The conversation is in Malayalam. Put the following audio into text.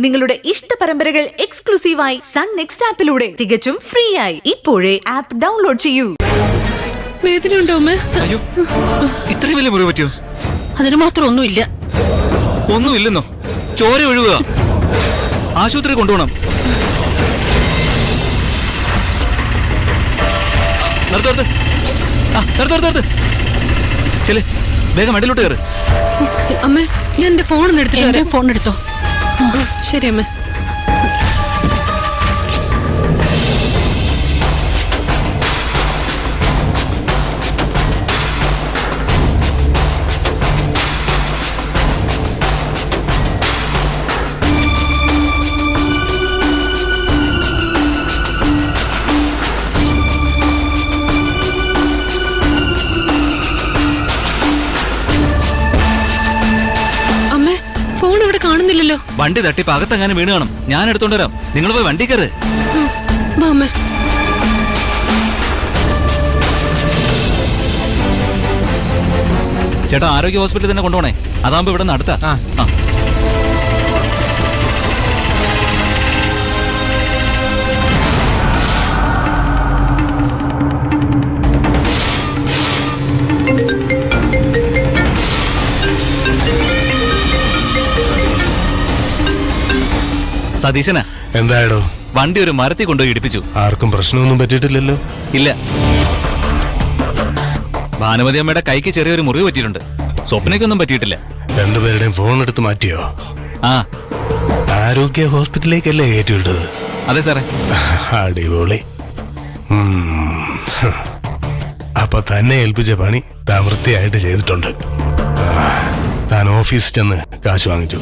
നിങ്ങളുടെ ഇഷ്ട പരമ്പരകൾ എക്സ്ക്ലൂസീവായി സൺ നെക്സ്റ്റ് ആപ്പിലൂടെ തികച്ചും ഫ്രീ ആയി ഇപ്പോഴേ ആപ്പ് ഡൗൺലോഡ് ചെയ്യൂ. വേദനയുണ്ടോ അമ്മേ? അയ്യോ, ഇത്രയും വലിയ മുറിവ് പറ്റിയോ? അതിന് മാത്രം ഒന്നുമില്ല. ഒന്നുമില്ലെന്നോ? ചോര ഒഴുകുക. ആശുപത്രി കൊണ്ടുപോകണം. നിർത്ത്. ചെല്, വേഗം വണ്ടിയിലോട്ട് കയറ്. അമ്മേ, ഞാൻ എന്റെ ഫോൺ എടുത്തിട്ട് ഫോൺ എടുത്തോ. ശരി അമ്മേ. കാണുന്നില്ലല്ലോ. വണ്ടി തട്ടി പകത്തെങ്ങാനും വീണ് കാണും. ഞാൻ എടുത്തോണ്ട് വരാം. നിങ്ങൾ പോയി വണ്ടി കയറ്. ചേട്ടാ, ആരോഗ്യ ഹോസ്പിറ്റലിൽ തന്നെ കൊണ്ടുപോണേ. അതാകുമ്പോ ഇവിടെ നിന്ന് അടുത്താ. സതീശനാ. എന്തായടോ? വണ്ടി ഒരു മരത്തിൽ കൊണ്ടുപോയി ഇടിപ്പിച്ചു. ആർക്കും പ്രശ്നമൊന്നും പറ്റിയിട്ടില്ലല്ലോ? ഇല്ല. ഭാനുമതി അമ്മയുടെ കൈക്ക് ചെറിയൊരു മുറിവ് പറ്റിയിട്ടുണ്ട്. സ്വപ്നയ്ക്കൊന്നും പറ്റിയിട്ടില്ല. രണ്ടുപേരുടെയും ഫോൺ എടുത്ത് മാറ്റിയോ? ആ, ആരോഗ്യ ഹോസ്പിറ്റലിലേക്കല്ലേ കയറ്റിവിട്ടത്? അതെ സാറേ. അടിപൊളി. അപ്പൊ തന്നെ ഏൽപ്പിച്ച പണി താൻ വൃത്തിയായിട്ട് ചെയ്തിട്ടുണ്ട്. താൻ ഓഫീസിൽ ചെന്ന് കാശ് വാങ്ങിച്ചു.